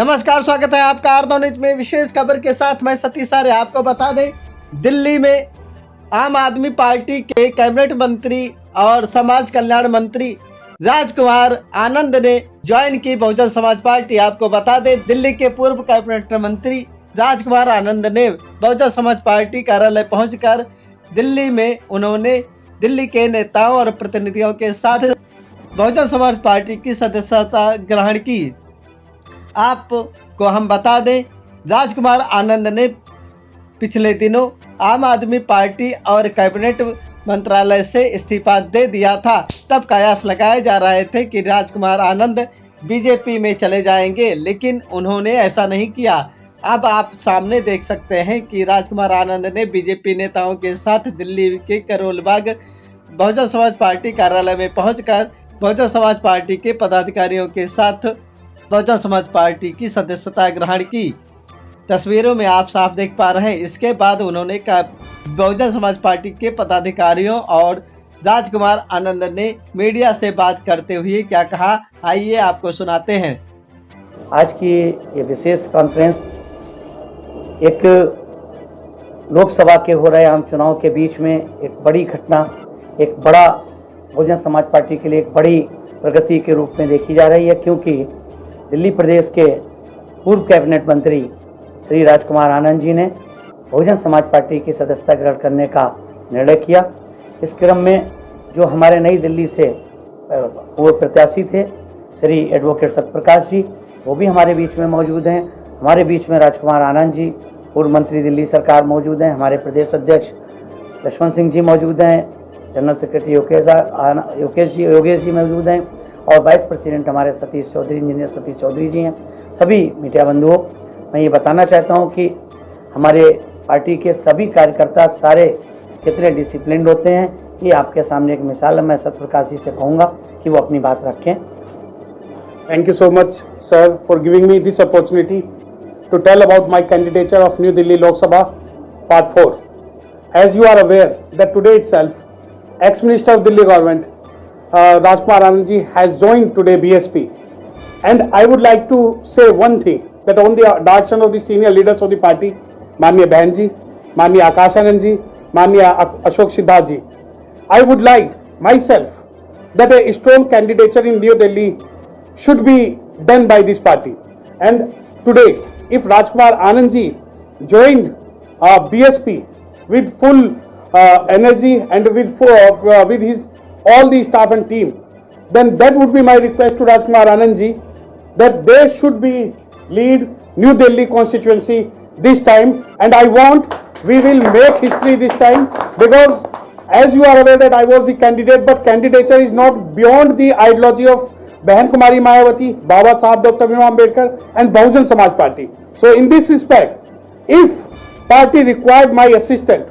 नमस्कार, स्वागत है आपका आर न्यूज में। विशेष खबर के साथ मैं सतीश आर्य। आपको बता दें, दिल्ली में आम आदमी पार्टी के कैबिनेट मंत्री और समाज कल्याण मंत्री राजकुमार आनंद ने ज्वाइन की बहुजन समाज पार्टी। आपको बता दें, दिल्ली के पूर्व कैबिनेट मंत्री राजकुमार आनंद ने बहुजन समाज पार्टी कार्यालय पहुंचकर दिल्ली में उन्होंने दिल्ली के नेताओं और प्रतिनिधियों के साथ बहुजन समाज पार्टी की सदस्यता ग्रहण की। आपको हम बता दें, राजकुमार आनंद ने पिछले दिनों आम आदमी पार्टी और कैबिनेट मंत्रालय से इस्तीफा दे दिया था। तब कयास लगाए जा रहे थे कि राजकुमार आनंद बीजेपी में चले जाएंगे, लेकिन उन्होंने ऐसा नहीं किया। अब आप सामने देख सकते हैं कि राजकुमार आनंद ने बीजेपी नेताओं के साथ दिल्ली के करोल बाग बहुजन समाज पार्टी कार्यालय में पहुंचकर बहुजन समाज पार्टी के पदाधिकारियों के साथ बहुजन समाज पार्टी की सदस्यता ग्रहण की। तस्वीरों में आप साफ देख पा रहे हैं। इसके बाद उन्होंने बहुजन समाज पार्टी के पदाधिकारियों और राजकुमार आनंद ने मीडिया से बात करते हुए क्या कहा, आइए आपको सुनाते हैं। आज की ये विशेष कॉन्फ्रेंस एक लोकसभा के हो रहे आम चुनाव के बीच में एक बड़ी घटना, एक बड़ा बहुजन समाज पार्टी के लिए एक बड़ी प्रगति के रूप में देखी जा रही है, क्योंकि दिल्ली प्रदेश के पूर्व कैबिनेट मंत्री श्री राजकुमार आनंद जी ने बहुजन समाज पार्टी की सदस्यता ग्रहण करने का निर्णय किया। इस क्रम में जो हमारे नई दिल्ली से पूर्व प्रत्याशी थे श्री एडवोकेट सत्यप्रकाश जी, वो भी हमारे बीच में मौजूद हैं। हमारे बीच में राजकुमार आनंद जी, पूर्व मंत्री दिल्ली सरकार, मौजूद हैं। हमारे प्रदेश अध्यक्ष लक्ष्मण सिंह जी मौजूद हैं। जनरल सेक्रेटरी योगेश जी मौजूद हैं और वाइस प्रेसिडेंट हमारे सतीश चौधरी, इंजीनियर सतीश चौधरी जी हैं। सभी मीडिया बंधुओं, मैं ये बताना चाहता हूँ कि हमारे पार्टी के सभी कार्यकर्ता सारे कितने डिसिप्लिन्ड होते हैं, ये आपके सामने एक मिसाल है। मैं सत्यप्रकाश जी से कहूँगा कि वो अपनी बात रखें। Thank you so much, sir, for giving me this opportunity to tell about my candidature of New Delhi Lok Sabha, Part 4. As you are aware that today itself, ex-minister of Delhi government, Rajkumar Anand ji has joined today BSP. And I would like to say one thing, that on the direction of the senior leaders of the party, Manya Bahan ji, Manya Akash Anand ji, Manya Ashok Siddharth ji, I would like myself that a strong candidature in New Delhi should be done by this party. And today, if Rajkumar Anand ji joined BSP with full energy and with his all the staff and team, then that would be my request to Rajkumar Anand ji, that they should be lead New Delhi constituency this time. And I want we will make history this time, because as you are aware that I was the candidate, but candidature is not beyond the ideology of Bahan Kumari Mayawati, Baba Sahab Dr. Bhimrao Ambedkar and Bahujan Samaj Party. So in this respect, if party required my assistant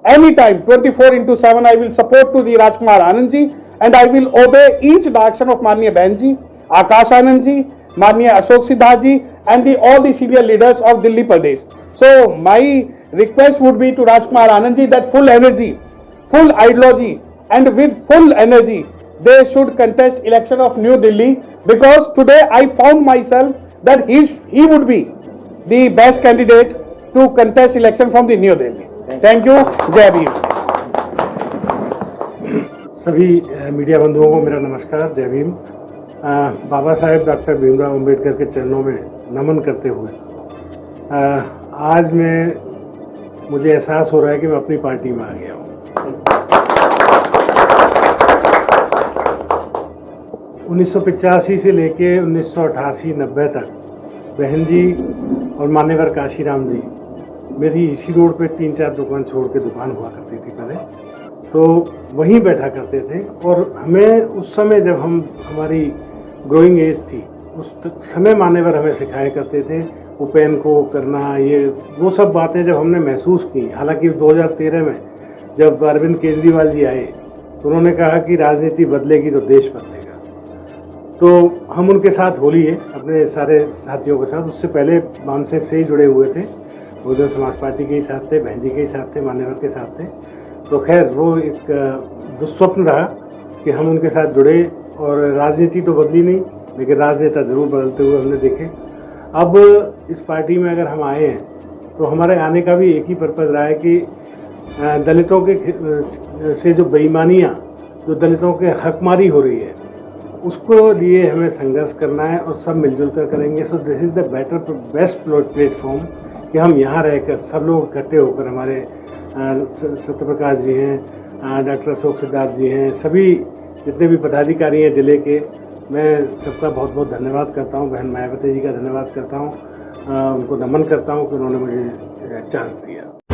anytime 24/7, I will support to the Rajkumar Anand ji, and I will obey each direction of Manya Bahan ji, Akash Anand ji, Manya Ashok Siddharth ji and all the senior leaders of Delhi Pradesh. So my request would be to Rajkumar Anand ji that full energy, full ideology and with full energy they should contest election of New Delhi, because today I found myself that he would be the best candidate to contest election from the New Delhi. Thank you. जय भीम। सभी media बंधुओं को मेरा नमस्कार, जय Bhim. Baba Saheb doctor Bhimrao Ambedkar के चरणों में नमन करते हुए आज मुझे एहसास हो रहा है कि मैं अपनी पार्टी में आ गया हूँ। 1985 से लेके 1988-90 तक बहन जी और मान्यवर काशीराम जी मेरी इसी रोड पे 3-4 दुकान छोड़ के दुकान हुआ करती थी पहले, तो वहीं बैठा करते थे। और हमें उस समय जब हमारी ग्रोइंग एज थी, उस समय मान्यवर हमें सिखाया करते थे पेन को करना, ये वो सब बातें जब हमने महसूस की। हालांकि 2013 में जब अरविंद केजरीवाल जी आए तो उन्होंने कहा कि राजनीति बदलेगी तो देश बदलेगा, तो हम उनके साथ होली है अपने सारे साथियों के साथ। उससे पहले मानसेप से ही जुड़े हुए थे, बहुजन समाज पार्टी के ही साथ थे, बहन जी के ही साथ थे, मान्यवर के साथ थे। तो खैर वो एक दुस्वप्न रहा कि हम उनके साथ जुड़े, और राजनीति तो बदली नहीं लेकिन राजनेता ज़रूर बदलते हुए हमने देखे। अब इस पार्टी में अगर हम आए हैं तो हमारे आने का भी एक ही पर्पज़ रहा है कि दलितों के से जो बेईमानियाँ, जो दलितों के हकमारी हो रही है, उसको लिए हमें संघर्ष करना है और सब मिलजुल कर करेंगे। So this is the best platform कि हम यहाँ रहकर सब लोग इकट्ठे होकर, हमारे सत्यप्रकाश जी हैं, डॉक्टर अशोक सिद्धार्थ जी हैं, सभी जितने भी पदाधिकारी हैं जिले के, मैं सबका बहुत बहुत धन्यवाद करता हूँ। बहन मायावती जी का धन्यवाद करता हूँ, उनको नमन करता हूँ कि उन्होंने मुझे चांस दिया।